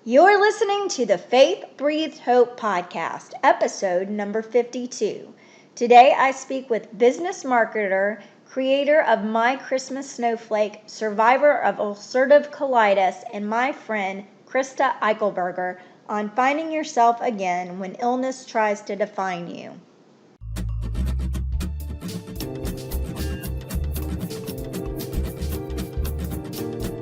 You're listening to the Faith Breathed Hope podcast, episode number 52. Today I speak with business marketer, creator of My Christmas Snowflake, survivor of ulcerative colitis, and my friend Krysta Eichelberger on finding yourself again when illness tries to define you.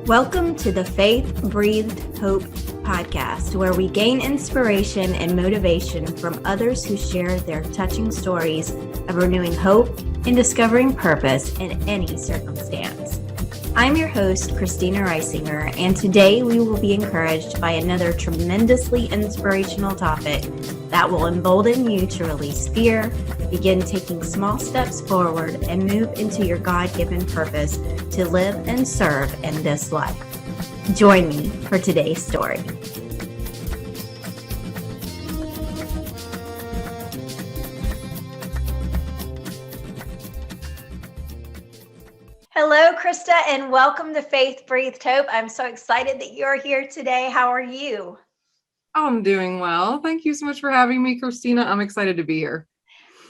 Welcome to the Faith Breathed Hope podcast, where we gain inspiration and motivation from others who share their touching stories of renewing hope and discovering purpose in any circumstance. I'm your host, Krysta Eichelberger, and today we will be encouraged by another tremendously inspirational topic that will embolden you to release fear, begin taking small steps forward, and move into your God-given purpose to live and serve in this life. Join me for today's story. Hello, Krysta, and welcome to Faith Breathed Hope. I'm so excited that you're here today. How are you? I'm doing well. Thank you so much for having me, Christina. I'm excited to be here.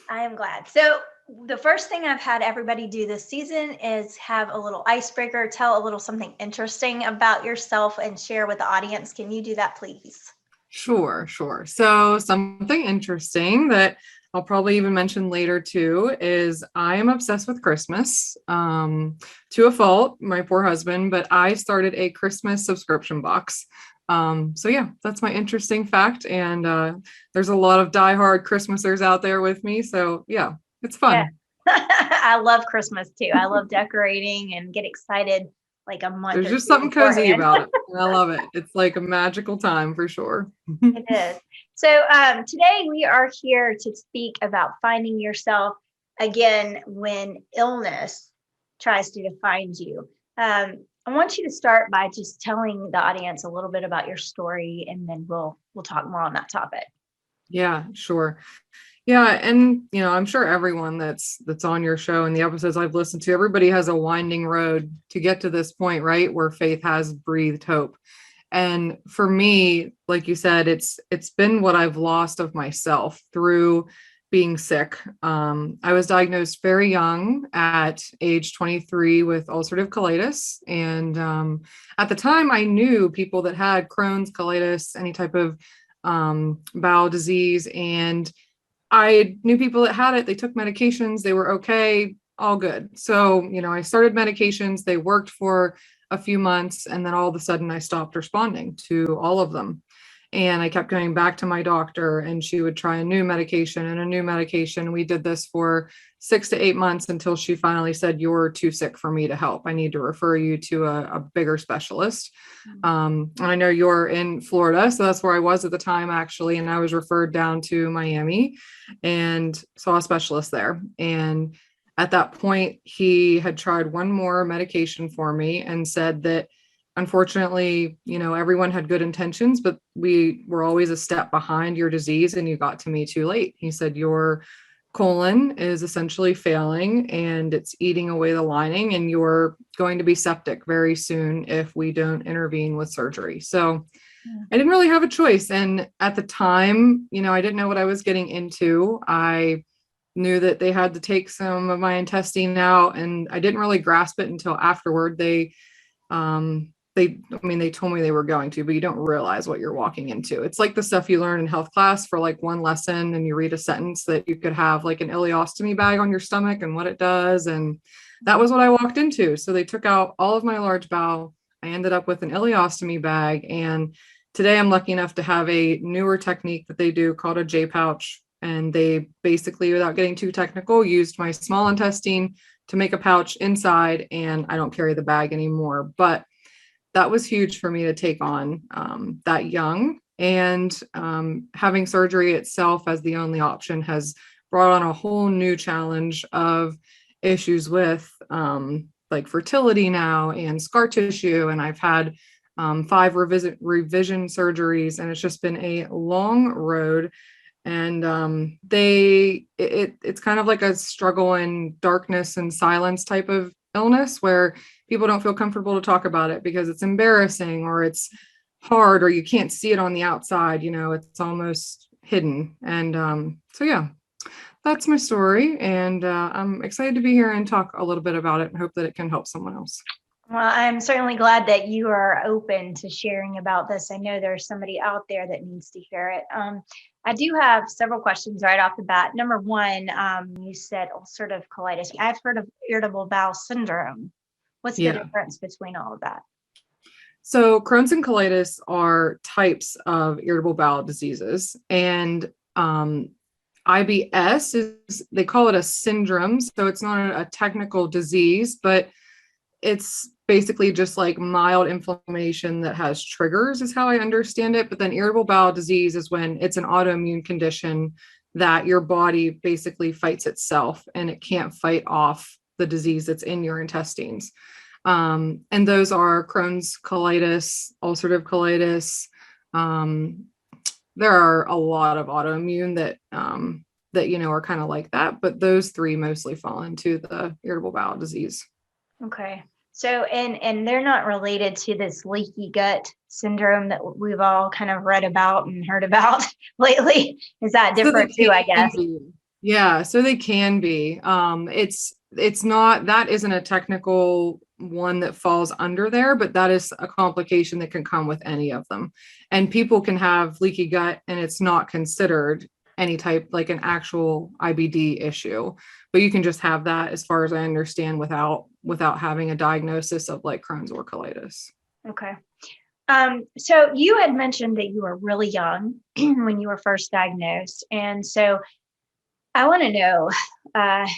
I am glad. So the first thing I've had everybody do this season is have a little icebreaker, tell a little something interesting about yourself and share with the audience. Can you do that, please? Sure. So something interesting that I'll probably even mention later too is I am obsessed with Christmas, to a fault, my poor husband, but I started a Christmas subscription box. So yeah, that's my interesting fact. And there's a lot of diehard Christmasers out there with me. So yeah, it's fun. Yeah. I love Christmas too. I love decorating and get excited like a month. There's just something cozy about it. I love it. It's like a magical time for sure. It is. So today we are here to speak about finding yourself again when illness tries to define you. I want you to start by just telling the audience a little bit about your story, and then we'll talk more on that topic. Yeah, sure. Yeah, and I'm sure everyone that's on your show and the episodes I've listened to, everybody has a winding road to get to this point, right? Where faith has breathed hope. And for me, like you said, it's been what I've lost of myself through being sick. I was diagnosed very young at age 23 with ulcerative colitis. And at the time I knew people that had Crohn's, colitis, any type of bowel disease. And I knew people that had it. They took medications. They were okay, all good. So, I started medications. They worked for a few months. And then all of a sudden I stopped responding to all of them. And I kept going back to my doctor, and she would try a new medication and a new medication. We did this for 6 to 8 months until she finally said, "You're too sick for me to help. I need to refer you to a bigger specialist." And I know you're in Florida, so that's where I was at the time, actually. And I was referred down to Miami and saw a specialist there. And at that point, he had tried one more medication for me and said that, unfortunately, everyone had good intentions, but we were always a step behind your disease, and you got to me too late. He said, "Your colon is essentially failing and it's eating away the lining, and you're going to be septic very soon if we don't intervene with surgery." So I didn't really have a choice. And at the time, I didn't know what I was getting into. I knew that they had to take some of my intestine out, and I didn't really grasp it until afterward. They told me they were going to, but you don't realize what you're walking into. It's like the stuff you learn in health class for like one lesson, and you read a sentence that you could have like an ileostomy bag on your stomach and what it does. And that was what I walked into. So they took out all of my large bowel. I ended up with an ileostomy bag. And today I'm lucky enough to have a newer technique that they do called a J pouch. And they basically, without getting too technical, used my small intestine to make a pouch inside, and I don't carry the bag anymore. But that was huge for me to take on that young. And having surgery itself as the only option has brought on a whole new challenge of issues with like fertility now and scar tissue. And I've had 5 revision surgeries, and it's just been a long road. And it's kind of like a struggle in darkness and silence type of illness where people don't feel comfortable to talk about it because it's embarrassing or it's hard, or you can't see it on the outside, it's almost hidden. And so yeah, that's my story. And I'm excited to be here and talk a little bit about it and hope that it can help someone else. Well, I'm certainly glad that you are open to sharing about this. I know there's somebody out there that needs to hear it. I do have several questions right off the bat. Number one, you said ulcerative colitis. I've heard of irritable bowel syndrome. What's the difference between all of that? So Crohn's and colitis are types of irritable bowel diseases, and IBS they call it a syndrome. So it's not a technical disease, but it's basically just like mild inflammation that has triggers, is how I understand it. But then irritable bowel disease is when it's an autoimmune condition that your body basically fights itself and it can't fight off the disease that's in your intestines. And those are Crohn's colitis, ulcerative colitis. There are a lot of autoimmune that are kind of like that, but those three mostly fall into the irritable bowel disease. Okay. So, and they're not related to this leaky gut syndrome that we've all kind of read about and heard about lately. Is that different too, I guess? Yeah, so they can be. It's not, that isn't a technical one that falls under there, but that is a complication that can come with any of them. And people can have leaky gut and it's not considered any type, like an actual IBD issue, but you can just have that, as far as I understand, without having a diagnosis of like Crohn's or colitis. Okay. So you had mentioned that you were really young when you were first diagnosed. And so I want to know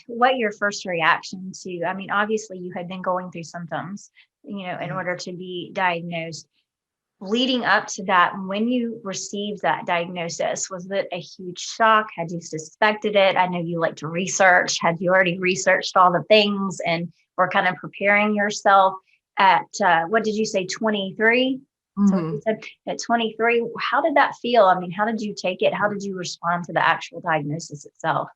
what your first reaction to, I mean, obviously you had been going through symptoms, in order to be diagnosed. Leading up to that, when you received that diagnosis, was it a huge shock? Had you suspected it? I know you like to research. Had you already researched all the things and were kind of preparing yourself at, what did you say, 23? So you said at 23, how did that feel? I mean, how did you take it? How did you respond to the actual diagnosis itself?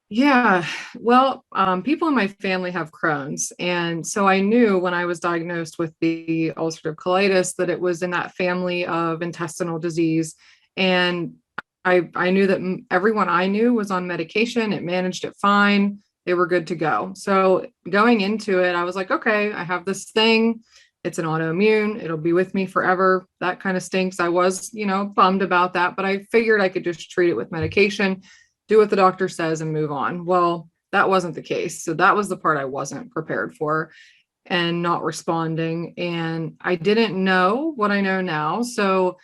Yeah, well, people in my family have Crohn's. And so I knew when I was diagnosed with the ulcerative colitis that it was in that family of intestinal disease. And I knew that everyone I knew was on medication. It managed it fine. They were good to go. So going into it, I was like, okay, I have this thing. It's an autoimmune. It'll be with me forever. That kind of stinks. I was, bummed about that, but I figured I could just treat it with medication, do what the doctor says, and move on. Well, that wasn't the case. So that was the part I wasn't prepared for, and not responding. And I didn't know what I know now. So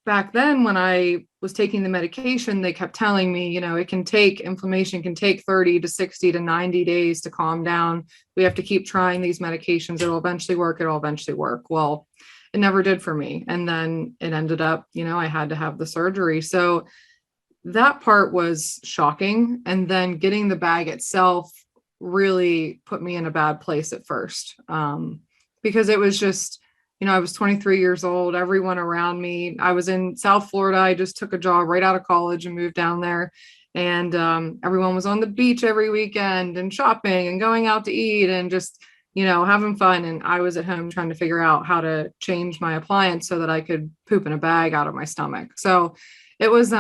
back then when I was taking the medication, they kept telling me, inflammation can take 30 to 60 to 90 days to calm down. We have to keep trying these medications. It'll eventually work. It'll eventually work. Well, it never did for me. And then it ended up, I had to have the surgery. So that part was shocking. And then getting the bag itself really put me in a bad place at first, because it was just, I was 23 years old, everyone around me. I was in South Florida. I just took a job right out of college and moved down there. And everyone was on the beach every weekend and shopping and going out to eat and just, having fun. And I was at home trying to figure out how to change my appliance so that I could poop in a bag out of my stomach. So it was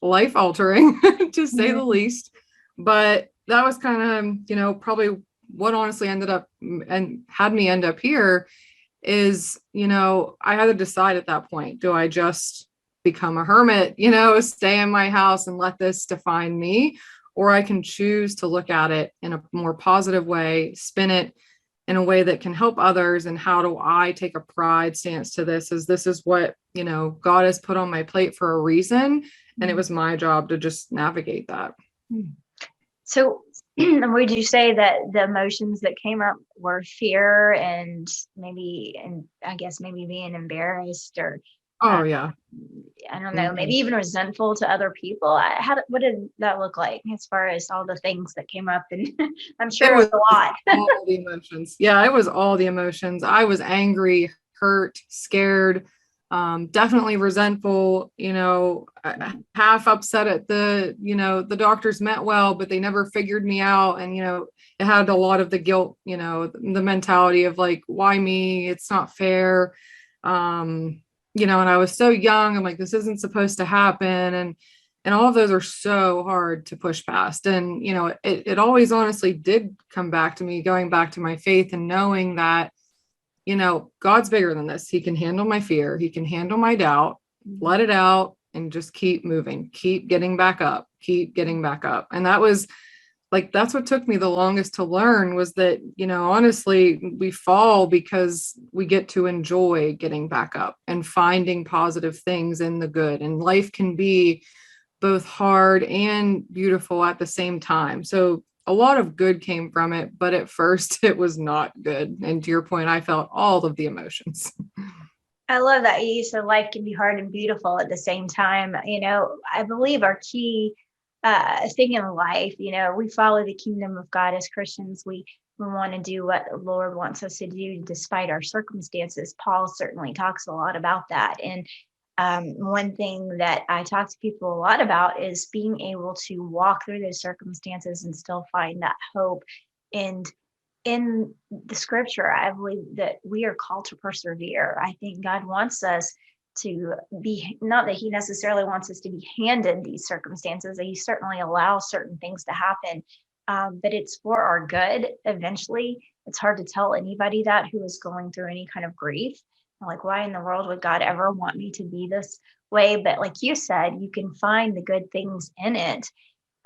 life altering to say the least. But that was kind of, probably what honestly ended up and had me end up here is, I had to decide at that point, do I just become a hermit, stay in my house and let this define me? Or I can choose to look at it in a more positive way, spin it in a way that can help others. And how do I take a pride stance to this? This is what, God has put on my plate for a reason. And it was my job to just navigate that. So would you say that the emotions that came up were fear and I guess maybe being embarrassed, or yeah, I don't know, maybe even resentful to other people? What did that look like as far as all the things that came up? And I'm sure it was a lot. All the emotions. Yeah, it was all the emotions. I was angry, hurt, scared, definitely resentful, half upset at the doctors meant well, but they never figured me out. And, it had a lot of the guilt, the mentality of like, why me? It's not fair. And I was so young. I'm like, this isn't supposed to happen. And all of those are so hard to push past. And, it always honestly did come back to me, going back to my faith and knowing that, God's bigger than this. He can handle my fear. He can handle my doubt, let it out and just keep moving, keep getting back up, keep getting back up. And that was like, that's what took me the longest to learn, was that, honestly, we fall because we get to enjoy getting back up and finding positive things in the good. And life can be both hard and beautiful at the same time. So a lot of good came from it, but at first it was not good. And to your point, I felt all of the emotions. I love that you said life can be hard and beautiful at the same time. I believe our key thing in life, we follow the kingdom of God as Christians. We want to do what the Lord wants us to do despite our circumstances. Paul certainly talks a lot about that. And one thing that I talk to people a lot about is being able to walk through those circumstances and still find that hope. And in the scripture, I believe that we are called to persevere. I think God wants us to be, not that he necessarily wants us to be handed these circumstances, that he certainly allows certain things to happen, but it's for our good eventually. It's hard to tell anybody that who is going through any kind of grief. Like, why in the world would God ever want me to be this way? But like you said, you can find the good things in it,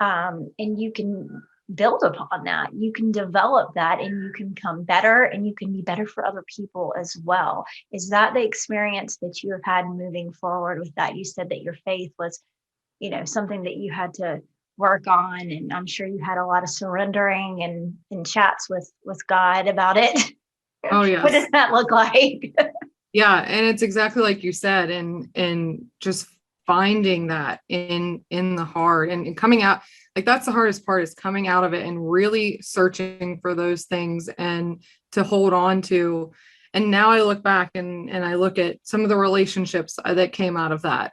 and you can build upon that. You can develop that, and you can become better, and you can be better for other people as well. Is that the experience that you have had moving forward with that? You said that your faith was, something that you had to work on, and I'm sure you had a lot of surrendering and chats with God about it. Oh, yes. What does that look like? Yeah. And it's exactly like you said, and just finding that in the hard and coming out, like, that's the hardest part, is coming out of it and really searching for those things and to hold on to. And now I look back and I look at some of the relationships that came out of that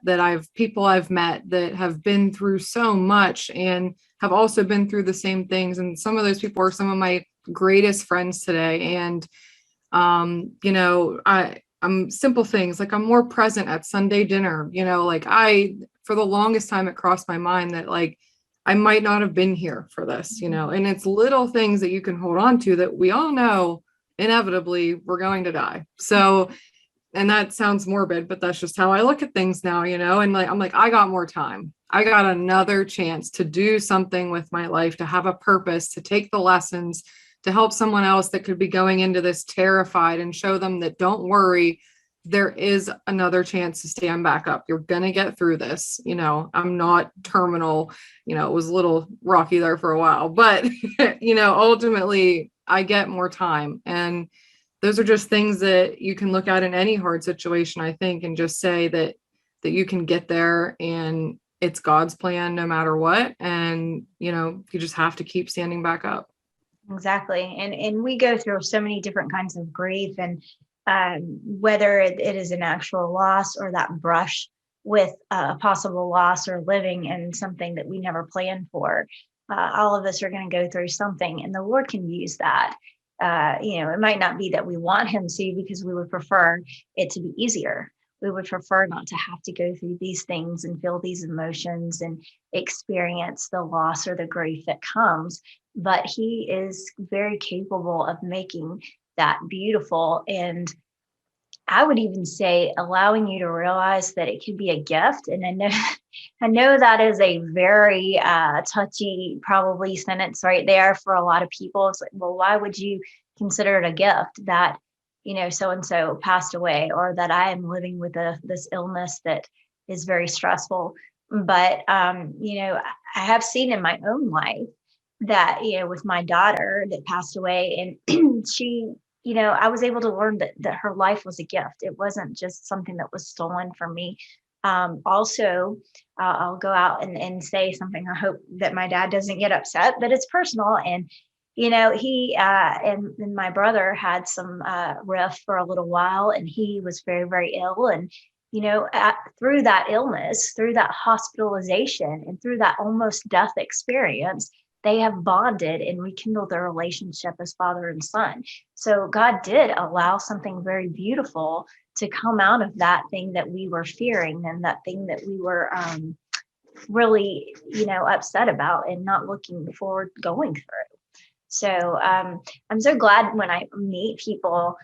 people I've met that have been through so much and have also been through the same things. And some of those people are some of my greatest friends today. And, I'm simple things like I'm more present at Sunday dinner, for the longest time, it crossed my mind that like, I might not have been here for this, and it's little things that you can hold on to that we all know inevitably we're going to die. So, and that sounds morbid, but that's just how I look at things now, and like, I'm like, I got more time. I got another chance to do something with my life, to have a purpose, to take the lessons, to help someone else that could be going into this terrified, and show them that don't worry, there is another chance to stand back up. You're going to get through this. I'm not terminal. It was a little rocky there for a while, but, ultimately I get more time. And those are just things that you can look at in any hard situation, I think, and just say that you can get there, and it's God's plan no matter what. And, you just have to keep standing back up. Exactly. And we go through so many different kinds of grief, and whether it is an actual loss or that brush with a possible loss or living in something that we never planned for, all of us are going to go through something, and the Lord can use that. It might not be that we want him to, because we would prefer it to be easier. We would prefer not to have to go through these things and feel these emotions and experience the loss or the grief that comes. But he is very capable of making that beautiful. And I would even say allowing you to realize that it can be a gift. And I know that is a very touchy, probably sentence right there for a lot of people. It's like, well, why would you consider it a gift that, so-and-so passed away, or that I am living with this illness that is very stressful. But, I have seen in my own life that, with my daughter that passed away, and she, I was able to learn that her life was a gift. It wasn't just something that was stolen from me. Also, I'll go out and say something. I hope that my dad doesn't get upset, but it's personal. And, he and my brother had some rift for a little while, and he was very, very ill. And, through that illness, through that hospitalization, and through that almost death experience, they have bonded and rekindled their relationship as father and son. So God did allow something very beautiful to come out of that thing that we were fearing and that thing that we were really, upset about and not looking forward going through. So I'm so glad when I meet people,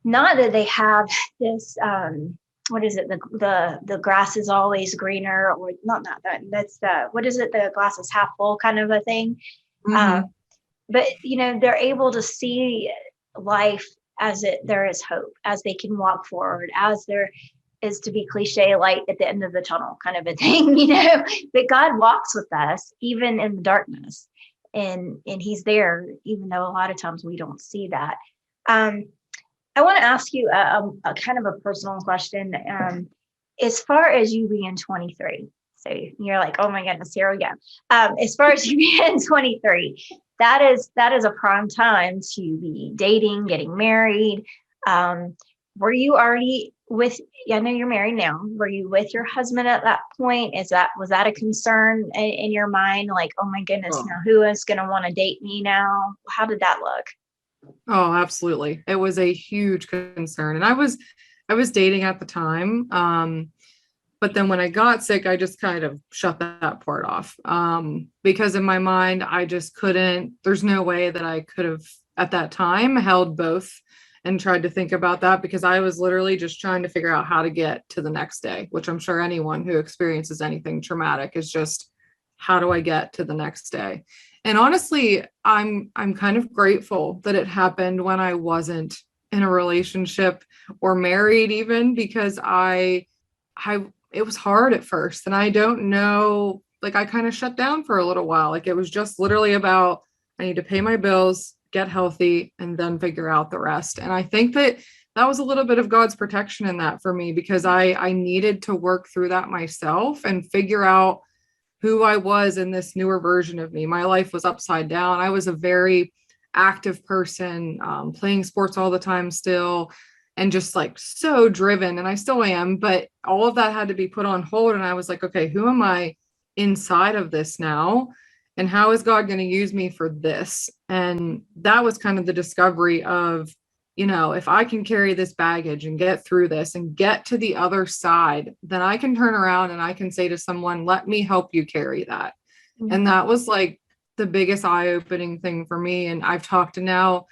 not that they have this, what is it? The grass is always greener, or not that. That's what is it? The glass is half full kind of a thing. Mm-hmm. But they're able to see life as there is hope, as they can walk forward, as there is, to be cliche, light at the end of the tunnel kind of a thing, that God walks with us even in the darkness, and he's there, even though a lot of times we don't see that. I want to ask you a kind of a personal question. As far as you being 23, so you're like, oh my goodness, here we go. As far as you being 23, that is a prime time to be dating, getting married. Were you already I know you're married now. Were you with your husband at that point? Was that a concern in your mind? Like, oh my goodness, now who is going to want to date me now? How did that look? Oh, absolutely. It was a huge concern. And I was dating at the time. But then when I got sick, I just kind of shut that part off. Because in my mind, I just couldn't, there's no way that I could have at that time held both and tried to think about that, because I was literally just trying to figure out how to get to the next day, which I'm sure anyone who experiences anything traumatic is just, how do I get to the next day? And honestly, I'm kind of grateful that it happened when I wasn't in a relationship or married even, because it was hard at first. And I don't know, like I kind of shut down for a little while. Like it was just literally about, I need to pay my bills, get healthy, and then figure out the rest. And I think that was a little bit of God's protection in that for me, because I needed to work through that myself and figure out who I was in this newer version of me. My life was upside down. I was a very active person, playing sports all the time still, and just like so driven. And I still am, but all of that had to be put on hold. And I was like, okay, who am I inside of this now? And how is God going to use me for this? And that was kind of the discovery of, if I can carry this baggage and get through this and get to the other side, then I can turn around and I can say to someone, let me help you carry that. Mm-hmm. And that was like the biggest eye-opening thing for me. And I've talked to now,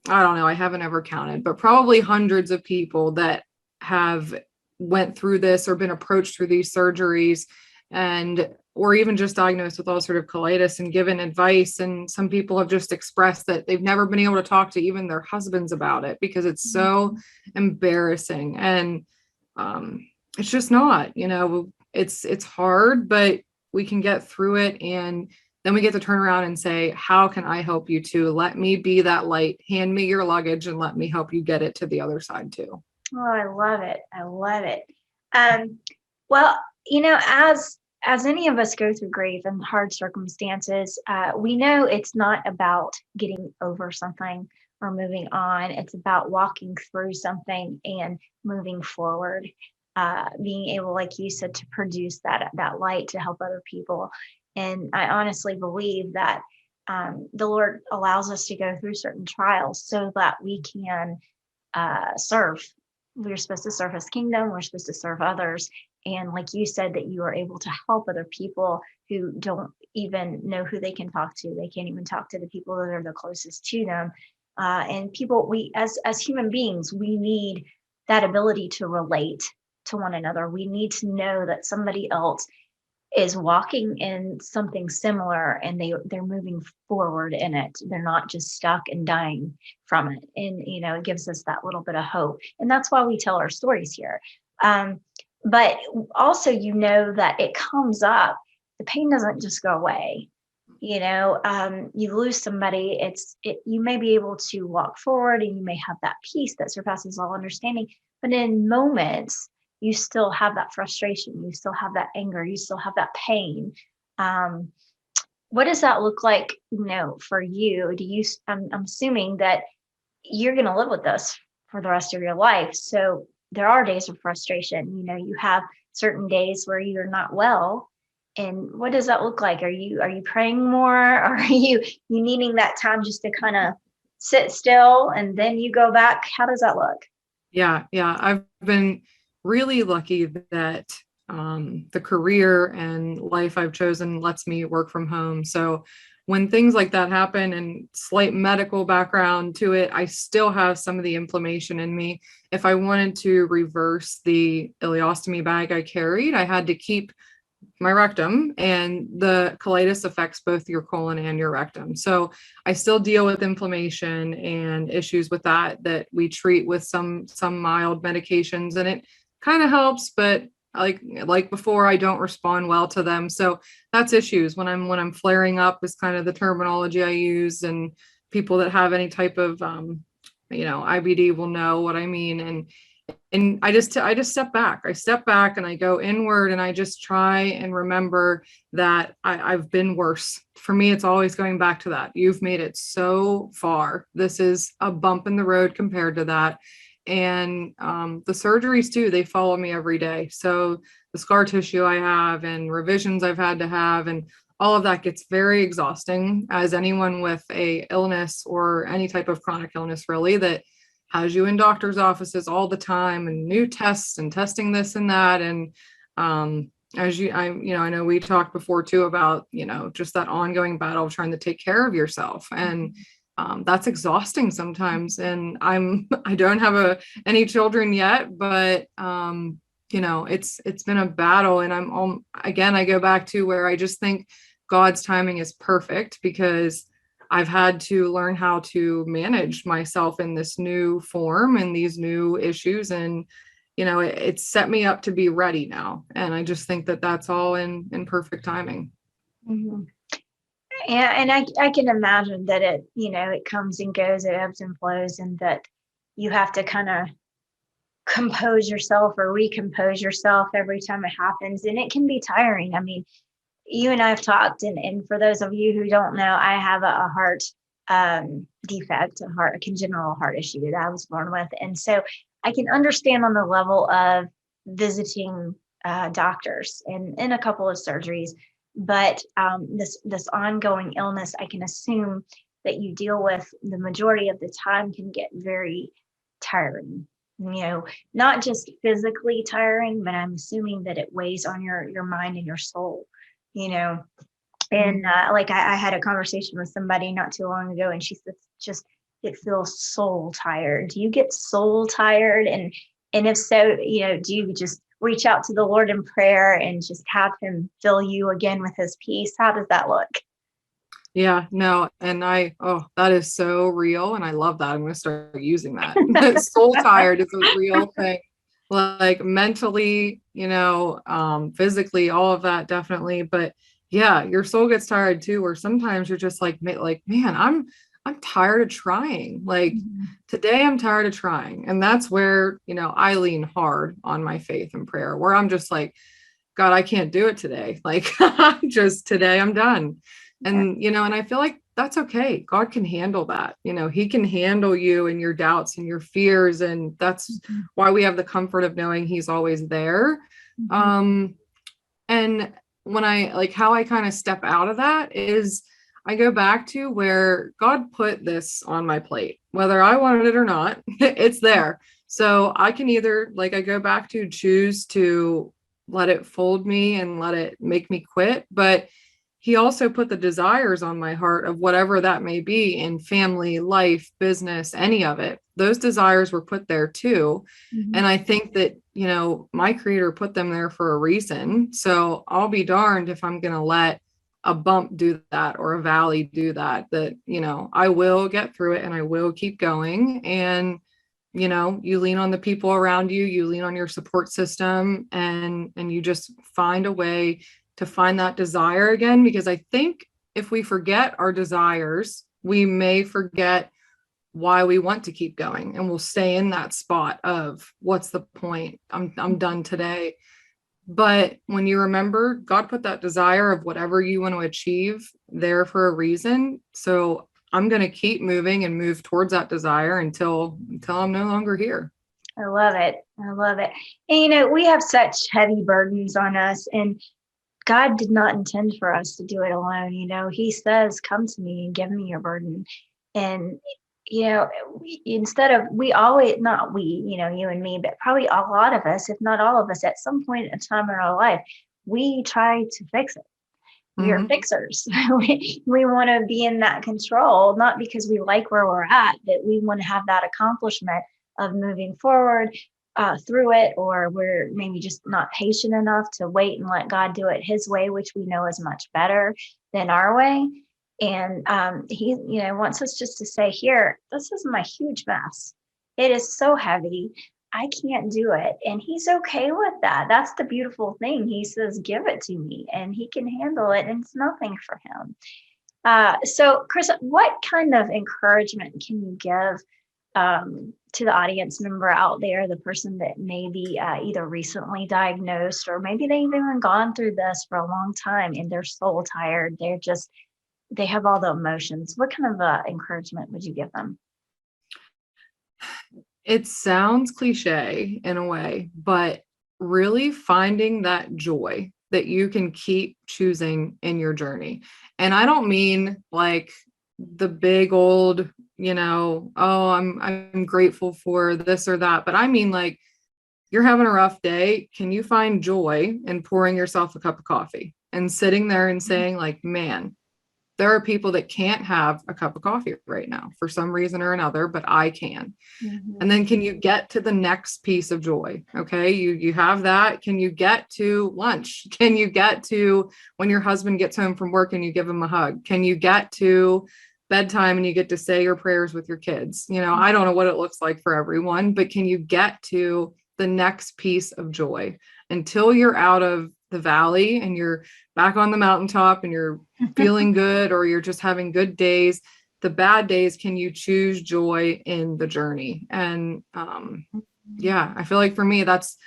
I don't know, I haven't ever counted, but probably hundreds of people that have went through this or been approached through these surgeries, or even just diagnosed with ulcerative colitis and given advice. And some people have just expressed that they've never been able to talk to even their husbands about it because it's so embarrassing. And it's just not, it's hard, but we can get through it. And then we get to turn around and say, how can I help you too? Let me be that light, hand me your luggage, and let me help you get it to the other side too. Oh, I love it. I love it. Well, as any of us go through grief and hard circumstances, we know it's not about getting over something or moving on. It's about walking through something and moving forward, being able, like you said, to produce that light to help other people. And I honestly believe that the Lord allows us to go through certain trials so that we can serve. We're supposed to serve His kingdom. We're supposed to serve others. And like you said, that you are able to help other people who don't even know who they can talk to. They can't even talk to the people that are the closest to them. And people, we as human beings, we need that ability to relate to one another. We need to know that somebody else is walking in something similar and they're moving forward in it. They're not just stuck and dying from it. And, it gives us that little bit of hope. And that's why we tell our stories here. But also, that it comes up, the pain doesn't just go away. You lose somebody, you may be able to walk forward and you may have that peace that surpasses all understanding. But in moments, you still have that frustration, you still have that anger, you still have that pain. What does that look like, for you? I'm assuming that you're going to live with this for the rest of your life. So there are days of frustration. You have certain days where you're not well. And what does that look like? Are you praying more? Or are you needing that time just to kind of sit still and then you go back? How does that look? Yeah. Yeah. I've been really lucky that the career and life I've chosen lets me work from home. So when things like that happen and slight medical background to it, I still have some of the inflammation in me. If I wanted to reverse the ileostomy bag I carried, I had to keep my rectum, and the colitis affects both your colon and your rectum. So I still deal with inflammation and issues with that we treat with some mild medications, and it kind of helps, but like before, I don't respond well to them. So that's issues when I'm flaring up is kind of the terminology I use, and people that have any type of IBD will know what I mean. And I just step back. I step back and I go inward, and I just try and remember that I've been worse. For me, it's always going back to that. You've made it so far. This is a bump in the road compared to that. And the surgeries too, they follow me every day. So the scar tissue I have and revisions I've had to have, and all of that gets very exhausting, as anyone with a illness or any type of chronic illness really that has you in doctor's offices all the time, and new tests and testing this and that. And I know we talked before too about, just that ongoing battle of trying to take care of yourself. And that's exhausting sometimes. And I don't have any children yet, but it's been a battle. And again, I go back to where I just think God's timing is perfect, because I've had to learn how to manage myself in this new form and these new issues. And, it's set me up to be ready now. And I just think that that's all in perfect timing. Mm-hmm. And I can imagine that it comes and goes, it ebbs and flows, and that you have to kind of compose yourself or recompose yourself every time it happens. And it can be tiring. I mean, you and I have talked, and for those of you who don't know, I have a heart defect, a congenital heart issue that I was born with. And so I can understand on the level of visiting doctors and a couple of surgeries, but this ongoing illness, I can assume that you deal with the majority of the time, can get very tiring. Not just physically tiring, but I'm assuming that it weighs on your mind and your soul. And like I had a conversation with somebody not too long ago, and she said, just, it feels soul tired. Do you get soul tired? And if so, do you just reach out to the Lord in prayer and just have him fill you again with his peace? How does that look? Yeah, no. And that is so real. And I love that. I'm going to start using that. Soul tired is a real thing. Like mentally, physically, all of that definitely. But yeah, your soul gets tired too, where sometimes you're just like, man, I'm tired of trying. Like today I'm tired of trying. And that's where, I lean hard on my faith and prayer, where I'm just like, God, I can't do it today. Like today I'm done. And, and I feel like that's okay. God can handle that. He can handle you and your doubts and your fears. And that's why we have the comfort of knowing he's always there. And when how I kind of step out of that is I go back to where God put this on my plate, whether I wanted it or not, it's there. So I can either, I go back to choose to let it fold me and let it make me quit. But he also put the desires on my heart of whatever that may be in family, life, business, any of it. Those desires were put there too. And I think that, my creator put them there for a reason. So I'll be darned if I'm going to let a bump do that or a valley do that, I will get through it and I will keep going. And, you lean on the people around you, you lean on your support system, and you just find a way to find that desire again. Because I think if we forget our desires, we may forget why we want to keep going, and we'll stay in that spot of what's the point? I'm done today. But when you remember, God put that desire of whatever you want to achieve there for a reason. So I'm going to keep moving and move towards that desire until I'm no longer here. I love it. I love it. And, we have such heavy burdens on us, and God did not intend for us to do it alone. He says, come to me and give me your burden. And instead of, we always, not we, you and me, but probably a lot of us, if not all of us, at some point in time in our life, we try to fix it. We are fixers. we want to be in that control, not because we like where we're at, but we want to have that accomplishment of moving forward through it, or we're maybe just not patient enough to wait and let God do it his way, which we know is much better than our way. And he, wants us just to say, here, this is my huge mess. It is so heavy. I can't do it. And he's okay with that. That's the beautiful thing. He says, give it to me, and he can handle it. And it's nothing for him. So Chris, what kind of encouragement can you give to the audience member out there, the person that may be either recently diagnosed, or maybe they've even gone through this for a long time and they're soul tired. They have all the emotions. What kind of encouragement would you give them? It sounds cliche in a way, but really finding that joy that you can keep choosing in your journey. And I don't mean like the big old, oh, I'm grateful for this or that, but I mean like, you're having a rough day. Can you find joy in pouring yourself a cup of coffee and sitting there and saying like, man, there are people that can't have a cup of coffee right now for some reason or another, but I can. And then can you get to the next piece of joy? Okay. You have that. Can you get to lunch? Can you get to when your husband gets home from work and you give him a hug? Can you get to bedtime and you get to say your prayers with your kids? I don't know what it looks like for everyone, but can you get to the next piece of joy until you're out of the valley and you're back on the mountaintop and you're feeling good, or you're just having good days? The bad days, can you choose joy in the journey? And I feel like for me, that's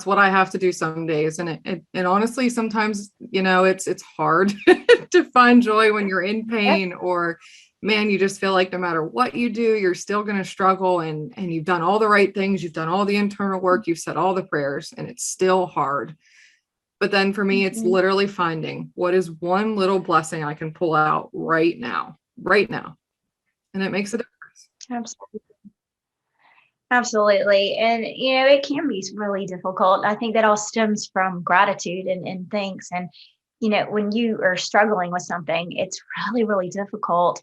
what I have to do some days. And it honestly, sometimes, it's hard to find joy when you're in pain, or man, you just feel like no matter what you do, you're still going to struggle, and you've done all the right things. You've done all the internal work. You've said all the prayers, and it's still hard. But then for me, it's literally finding what is one little blessing I can pull out right now. And it makes a difference. Absolutely. And, it can be really difficult. I think that all stems from gratitude and thanks. And, when you are struggling with something, it's really, really difficult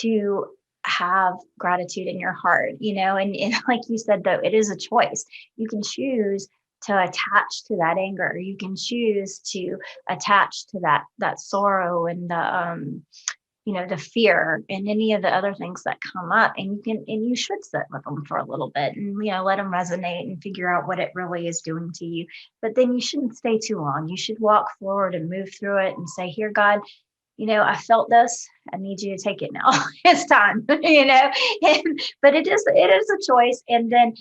to have gratitude in your heart, and like you said, though, it is a choice. You can choose to attach to that anger. You can choose to attach to that sorrow and the fear and any of the other things that come up, and you should sit with them for a little bit and, let them resonate and figure out what it really is doing to you. But then you shouldn't stay too long. You should walk forward and move through it and say, here, God, I felt this. I need you to take it now. It's time, but it is a choice. And then,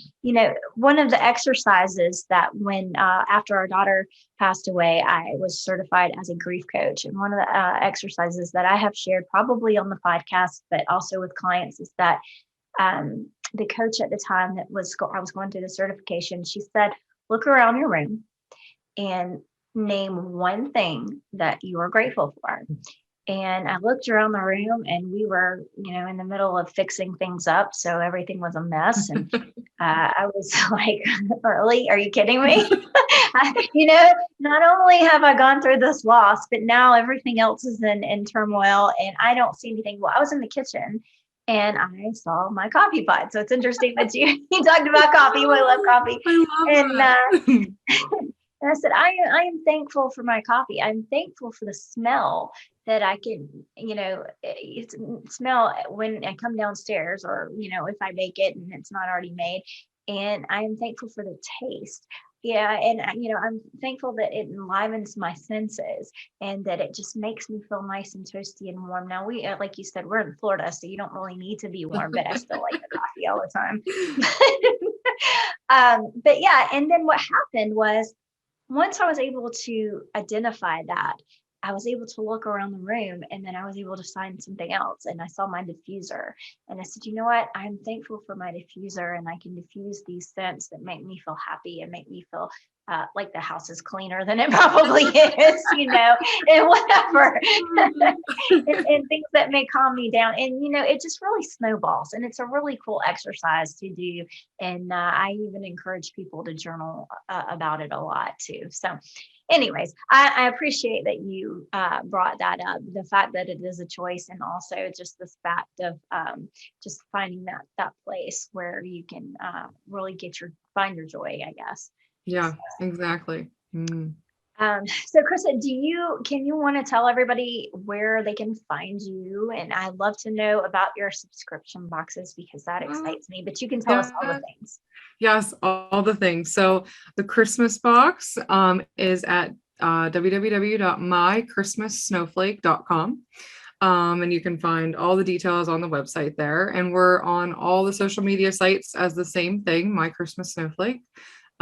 one of the exercises that when, after our daughter passed away, I was certified as a grief coach. And one of the exercises that I have shared probably on the podcast, but also with clients, is that the coach at the time I was going through the certification, she said, look around your room and name one thing that you are grateful for. And I looked around the room, and we were, in the middle of fixing things up. So everything was a mess. And I was like, really? Are you kidding me? Not only have I gone through this loss, but now everything else is in turmoil, and I don't see anything. Well, I was in the kitchen and I saw my coffee pot. So it's interesting that you talked about coffee. I love coffee. And I said, I am thankful for my coffee. I'm thankful for the smell that I can, smell when I come downstairs, or, if I make it and it's not already made. And I am thankful for the taste. Yeah. And, I'm thankful that it enlivens my senses and that it just makes me feel nice and toasty and warm. Now, we, like you said, we're in Florida, so you don't really need to be warm, but I still like the coffee all the time. But yeah. And then what happened was, once I was able to identify that, I was able to look around the room, and then I was able to find something else. And I saw my diffuser, and I said, you know what? I'm thankful for my diffuser, and I can diffuse these scents that make me feel happy and make me feel like the house is cleaner than it probably is, and whatever, and things that may calm me down. And, it just really snowballs, and it's a really cool exercise to do. And I even encourage people to journal about it a lot too. So anyways, I appreciate that you brought that up, the fact that it is a choice, and also just this fact of just finding that place where you can really find your joy, I guess. Yeah, exactly. So Krysta, can you want to tell everybody where they can find you? And I'd love to know about your subscription boxes, because that excites me, but you can tell us all the things. Yes, all the things. So the Christmas box is at www.mychristmassnowflake.com. And you can find all the details on the website there. And we're on all the social media sites as the same thing, My Christmas Snowflake.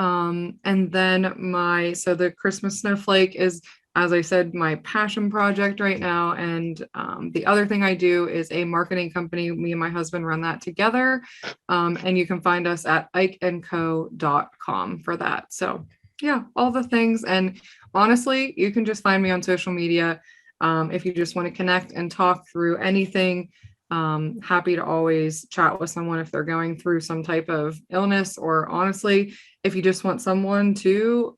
And then the Christmas Snowflake is, as I said, my passion project right now. And the other thing I do is a marketing company. Me and my husband run that together. And you can find us at ikeandco.com for that. So yeah, all the things. And honestly, you can just find me on social media. If you just want to connect and talk through anything. Happy to always chat with someone if they're going through some type of illness, or honestly, if you just want someone to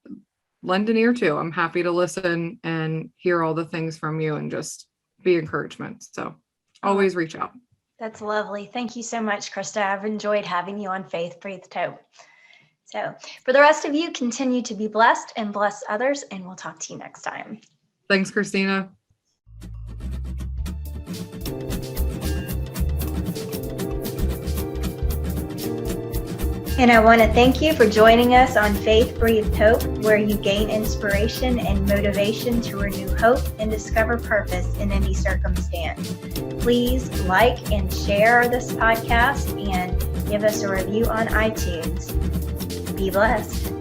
lend an ear to, I'm happy to listen and hear all the things from you and just be encouragement. So always reach out. That's lovely. Thank you so much, Krysta. I've enjoyed having you on Faith Breathed Hope. So for the rest of you, continue to be blessed and bless others, and we'll talk to you next time. Thanks, Christina. And I want to thank you for joining us on Faith Breathed Hope, where you gain inspiration and motivation to renew hope and discover purpose in any circumstance. Please like and share this podcast and give us a review on iTunes. Be blessed.